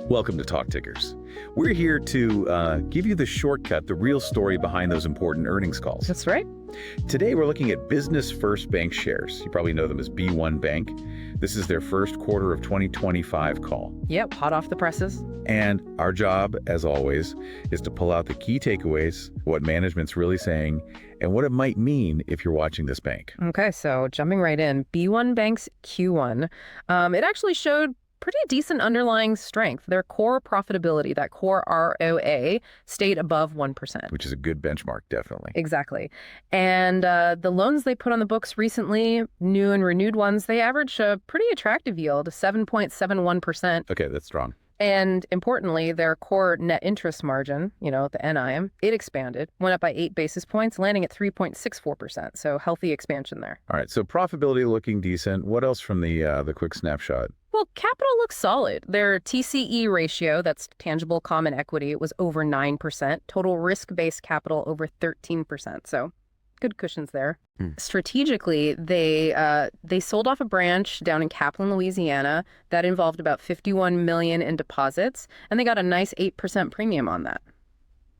Welcome to TalkTickers. We're here to give you the shortcut, the real story behind those important earnings calls. That's right. Today, we're looking at Business First Bank shares. You probably know them as B1 Bank. This is their first quarter of 2025 call. Yep, hot off the presses. And our job, as always, is to pull out the key takeaways, what management's really saying, and what it might mean if you're watching this bank. Okay, so jumping right in, B1 Bank's Q1, it actually showed pretty decent underlying strength. Their core profitability, that core ROA, stayed above 1%. Which is a good benchmark, definitely. Exactly. And the loans they put on the books recently, new and renewed ones, they averaged a pretty attractive yield, 7.71%. Okay, that's strong. And importantly, their core net interest margin, the NIM, it expanded, went up by 8 basis points, landing at 3.64%. So healthy expansion there. All right, so profitability looking decent. What else from the quick snapshot? Well, capital looks solid. Their TCE ratio, that's tangible common equity, was over 9%. Total risk-based capital over 13%. So good cushions there. Strategically, they sold off a branch down in Kaplan, Louisiana. That involved about $51 million in deposits, and they got a nice 8% premium on that.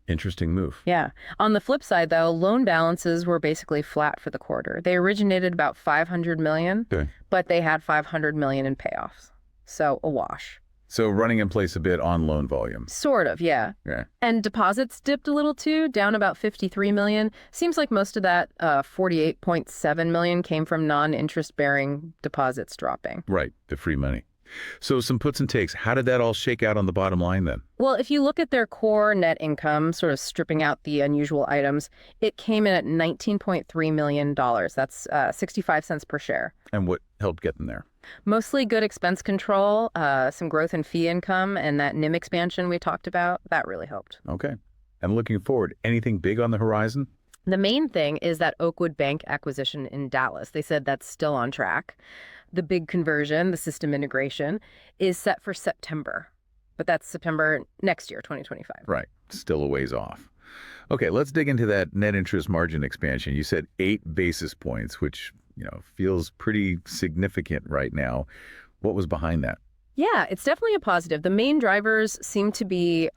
Interesting move. Yeah. On the flip side, though, loan balances were basically flat for the quarter. They originated about $500 million, Okay. but they had $500 million in payoffs. So a wash. So running in place a bit on loan volume. Sort of, yeah. Yeah. And deposits dipped a little too, down about $53 million. Seems like most of that $48.7 million came from non-interest-bearing deposits dropping. Right, the free money. So some puts and takes. How did that all shake out on the bottom line then? Well, if you look at their core net income, sort of stripping out the unusual items, it came in at $19.3 million. That's 65 cents per share. And what helped get them there? Mostly good expense control, some growth in fee income, and that NIM expansion we talked about, that really helped. Okay. And looking forward, anything big on the horizon? The main thing is that Oakwood Bank acquisition in Dallas. They said that's still on track. The big conversion, the system integration, is set for September. But that's September next year, 2025. Right. Still a ways off. Okay, let's dig into that net interest margin expansion. You said 8 basis points, which, feels pretty significant right now. What was behind that? Yeah, it's definitely a positive. The main drivers seem to be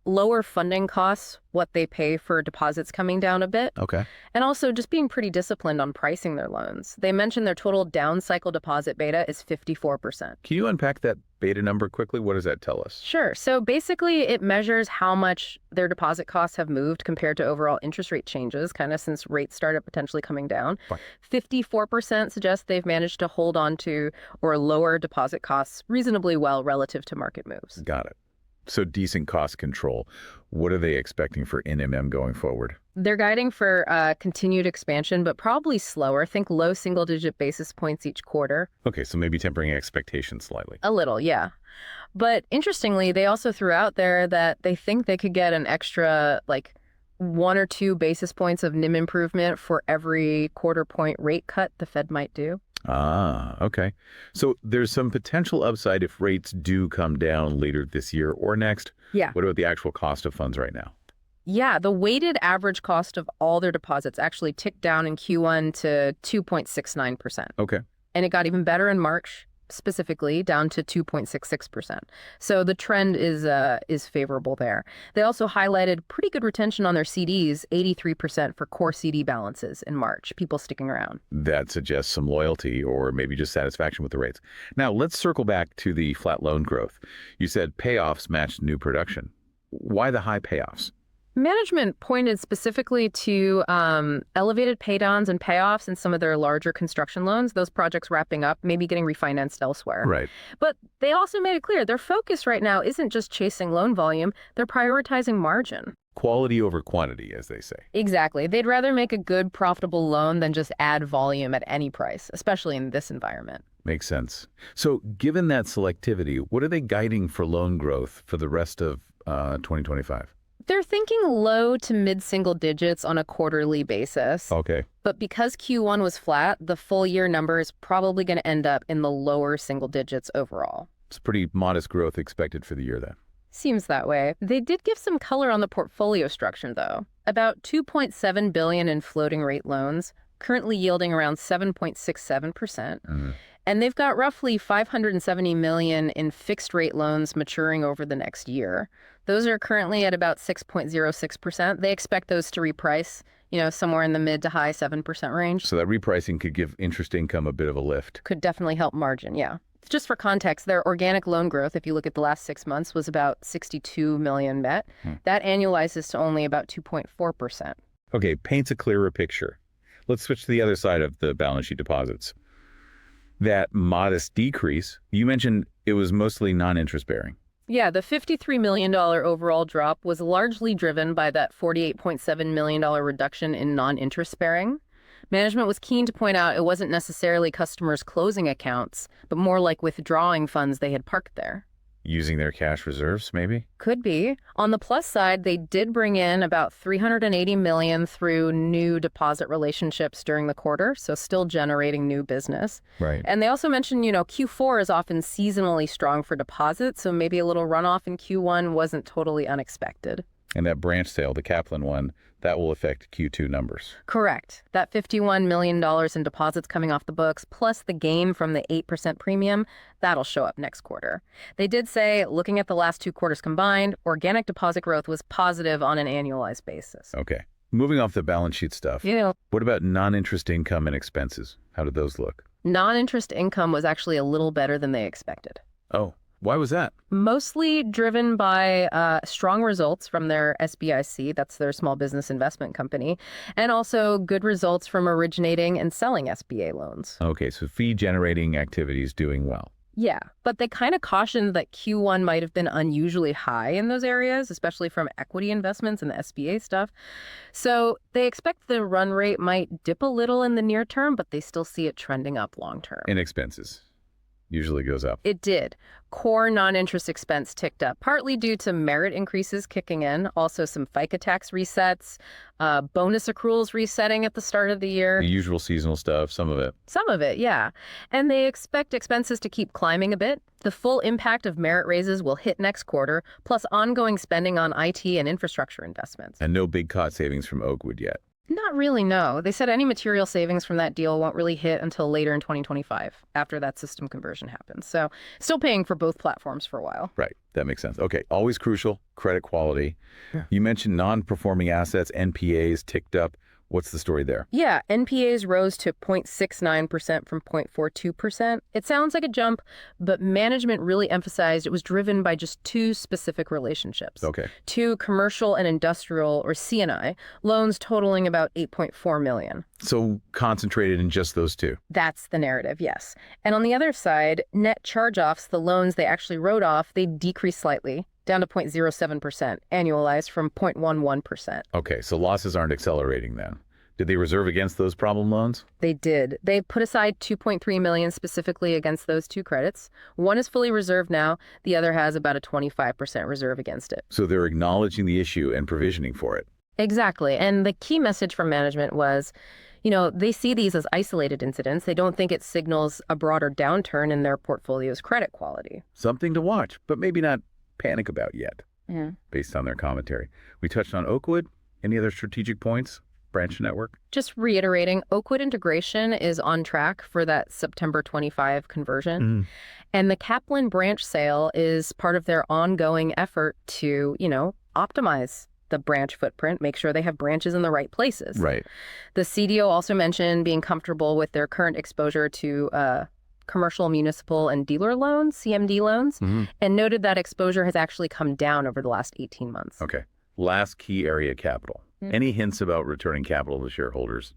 lower funding costs, what they pay for deposits coming down a bit. Okay. And also just being pretty disciplined on pricing their loans. They mentioned their total down cycle deposit beta is 54%. Can you unpack that beta number quickly? What does that tell us? Sure. So basically it measures how much their deposit costs have moved compared to overall interest rate changes, kind of since rates started potentially coming down. Fine. 54% suggests they've managed to hold on to or lower deposit costs reasonably well relative to market moves. Got it. So decent cost control. What are they expecting for NIM going forward? They're guiding for continued expansion, but probably slower. Think low single-digit basis points each quarter. Okay, so maybe tempering expectations slightly. A little, yeah. But interestingly, they also threw out there that they think they could get an extra, 1 or 2 basis points of NIM improvement for every quarter point rate cut the Fed might do. Ah, okay. So there's some potential upside if rates do come down later this year or next. Yeah. What about the actual cost of funds right now? Yeah, the weighted average cost of all their deposits actually ticked down in Q1 to 2.69%. Okay. And it got even better in March, specifically down to 2.66%. So the trend is favorable there. They also highlighted pretty good retention on their CDs, 83% for core CD balances in March, people sticking around. That suggests some loyalty or maybe just satisfaction with the rates. Now, let's circle back to the flat loan growth. You said payoffs matched new production. Why the high payoffs? Management pointed specifically to elevated paydowns and payoffs in some of their larger construction loans, those projects wrapping up, maybe getting refinanced elsewhere. Right. But they also made it clear their focus right now isn't just chasing loan volume, they're prioritizing margin. Quality over quantity, as they say. Exactly. They'd rather make a good, profitable loan than just add volume at any price, especially in this environment. Makes sense. So given that selectivity, what are they guiding for loan growth for the rest of 2025? They're thinking low to mid-single digits on a quarterly basis. Okay. But because Q1 was flat, the full year number is probably going to end up in the lower single digits overall. It's pretty modest growth expected for the year then. Seems that way. They did give some color on the portfolio structure, though. About $2.7 billion in floating rate loans, currently yielding around 7.67%. And they've got roughly $570 million in fixed-rate loans maturing over the next year. Those are currently at about 6.06%. They expect those to reprice, somewhere in the mid to high 7% range. So that repricing could give interest income a bit of a lift. Could definitely help margin, yeah. Just for context, their organic loan growth, if you look at the last 6 months, was about $62 million net. That annualizes to only about 2.4%. Okay, paints a clearer picture. Let's switch to the other side of the balance sheet deposits. That modest decrease, you mentioned it was mostly non-interest bearing. Yeah, the $53 million overall drop was largely driven by that $48.7 million reduction in non-interest bearing. Management was keen to point out it wasn't necessarily customers closing accounts, but more like withdrawing funds they had parked there. Using their cash reserves, maybe? Could be. On the plus side, they did bring in about $380 million through new deposit relationships during the quarter, so still generating new business. Right. And they also mentioned, Q4 is often seasonally strong for deposits, so maybe a little runoff in Q1 wasn't totally unexpected. And that branch sale, the Kaplan one, that will affect Q2 numbers. Correct. That $51 million in deposits coming off the books, plus the gain from the 8% premium, that'll show up next quarter. They did say, looking at the last 2 quarters combined, organic deposit growth was positive on an annualized basis. Okay. Moving off the balance sheet stuff, what about non-interest income and expenses? How did those look? Non-interest income was actually a little better than they expected. Oh, why was that? Mostly driven by strong results from their SBIC, that's their small business investment company, and also good results from originating and selling SBA loans. Okay, so fee-generating activities doing well. Yeah, but they kind of cautioned that Q1 might have been unusually high in those areas, especially from equity investments and the SBA stuff. So they expect the run rate might dip a little in the near term, but they still see it trending up long term. And expenses usually goes up. It did. Core non-interest expense ticked up, partly due to merit increases kicking in, also some FICA tax resets, bonus accruals resetting at the start of the year. The usual seasonal stuff, some of it. Some of it, yeah. And they expect expenses to keep climbing a bit. The full impact of merit raises will hit next quarter, plus ongoing spending on IT and infrastructure investments. And no big cost savings from Oakwood yet. Not really, no. They said any material savings from that deal won't really hit until later in 2025, after that system conversion happens. So still paying for both platforms for a while. Right. That makes sense. Okay. Always crucial, credit quality. Yeah. You mentioned non-performing assets, NPAs ticked up. What's the story there? Yeah, NPAs rose to 0.69% from 0.42%. It sounds like a jump, but management really emphasized it was driven by just 2 specific relationships. Okay. 2 commercial and industrial, or C&I, loans totaling about $8.4 million. So concentrated in just those 2. That's the narrative, yes. And on the other side, net charge-offs, the loans they actually wrote off, they decreased slightly, down to 0.07%, annualized from 0.11%. Okay, so losses aren't accelerating then. Did they reserve against those problem loans? They did. They put aside $2.3 million specifically against those 2 credits. One is fully reserved now. The other has about a 25% reserve against it. So they're acknowledging the issue and provisioning for it. Exactly. And the key message from management was, they see these as isolated incidents. They don't think it signals a broader downturn in their portfolio's credit quality. Something to watch, but maybe not panic about yet, based on their commentary. We touched on Oakwood. Any other strategic points? Branch network? Just reiterating, Oakwood integration is on track for that September 25 conversion. And the Kaplan branch sale is part of their ongoing effort to, optimize the branch footprint, make sure they have branches in the right places. Right. The CDO also mentioned being comfortable with their current exposure to commercial, municipal, and dealer loans, CMD loans, and noted that exposure has actually come down over the last 18 months. Okay. Last key area, capital. Any hints about returning capital to shareholders?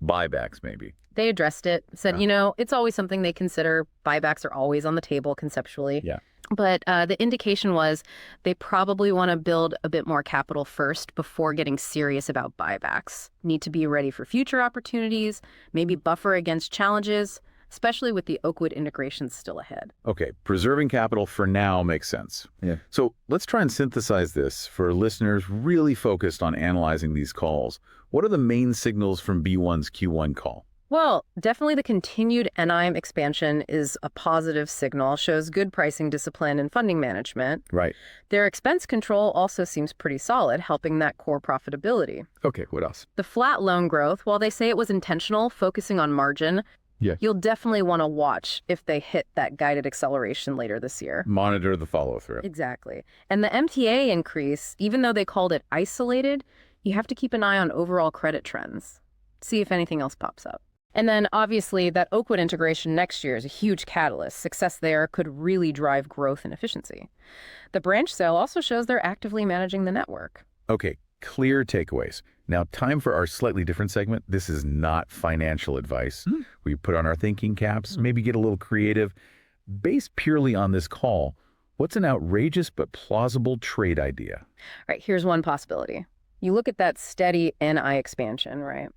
Buybacks, maybe? They addressed it, said, it's always something they consider. Buybacks are always on the table conceptually. Yeah. But the indication was they probably want to build a bit more capital first before getting serious about buybacks. Need to be ready for future opportunities, maybe buffer against challenges, especially with the Oakwood integration still ahead. Okay, preserving capital for now makes sense. Yeah. So let's try and synthesize this for listeners really focused on analyzing these calls. What are the main signals from B1's Q1 call? Well, definitely the continued NIM expansion is a positive signal, shows good pricing discipline and funding management. Right. Their expense control also seems pretty solid, helping that core profitability. Okay, what else? The flat loan growth, while they say it was intentional, focusing on margin, Yeah. You'll definitely want to watch if they hit that guided acceleration later this year. Monitor the follow-through. Exactly. And the MTA increase, even though they called it isolated, you have to keep an eye on overall credit trends. See if anything else pops up. And then obviously that Oakwood integration next year is a huge catalyst. Success there could really drive growth and efficiency. The branch sale also shows they're actively managing the network. Okay, clear takeaways. Now, time for our slightly different segment. This is not financial advice. We put on our thinking caps, maybe get a little creative. Based purely on this call, what's an outrageous but plausible trade idea? All right, here's one possibility. You look at that steady NI expansion, right?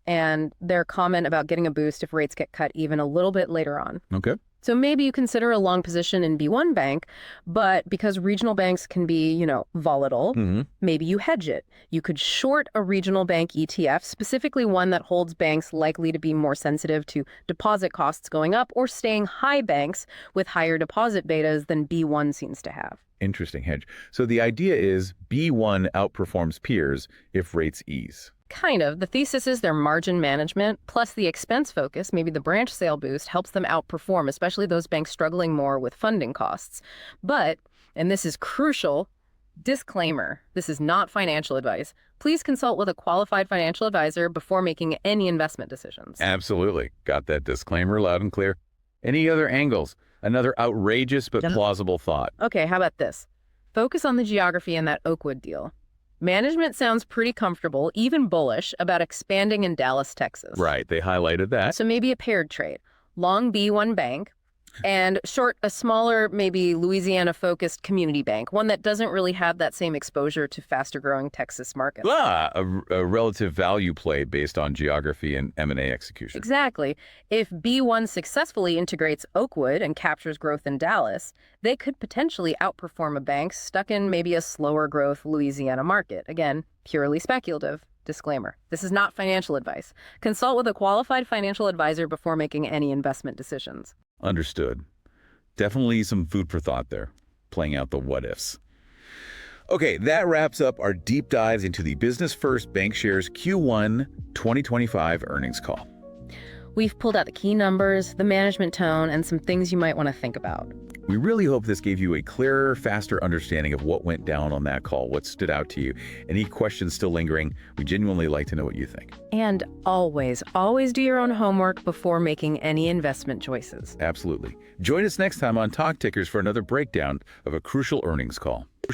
And their comment about getting a boost if rates get cut even a little bit later on. Okay. So maybe you consider a long position in B1 bank, but because regional banks can be, volatile, maybe you hedge it. You could short a regional bank ETF, specifically one that holds banks likely to be more sensitive to deposit costs going up or staying high banks with higher deposit betas than B1 seems to have. Interesting hedge. So the idea is B1 outperforms peers if rates ease. Kind of. The thesis is their margin management plus the expense focus, maybe the branch sale boost, helps them outperform, especially those banks struggling more with funding costs. But, and this is crucial, disclaimer, this is not financial advice. Please consult with a qualified financial advisor before making any investment decisions. Absolutely. Got that disclaimer loud and clear. Any other angles? Another outrageous but plausible thought. Okay, how about this? Focus on the geography in that Oakwood deal. Management sounds pretty comfortable, even bullish, about expanding in Dallas, Texas. Right, they highlighted that. So maybe a paired trade. Long B1 bank and short a smaller, maybe Louisiana-focused community bank, one that doesn't really have that same exposure to faster-growing Texas markets. A relative value play based on geography and M&A execution. Exactly. If B1 successfully integrates Oakwood and captures growth in Dallas, they could potentially outperform a bank stuck in maybe a slower growth Louisiana market. Again, purely speculative. Disclaimer. This is not financial advice. Consult with a qualified financial advisor before making any investment decisions. Understood. Definitely some food for thought there, playing out the what-ifs. Okay, that wraps up our deep dives into the Business First Bancshares Q1 2025 earnings call. We've pulled out the key numbers, the management tone, and some things you might want to think about. We really hope this gave you a clearer, faster understanding of what went down on that call, what stood out to you. Any questions still lingering? We genuinely like to know what you think. And always do your own homework before making any investment choices. Absolutely. Join us next time on TalkTickers for another breakdown of a crucial earnings call.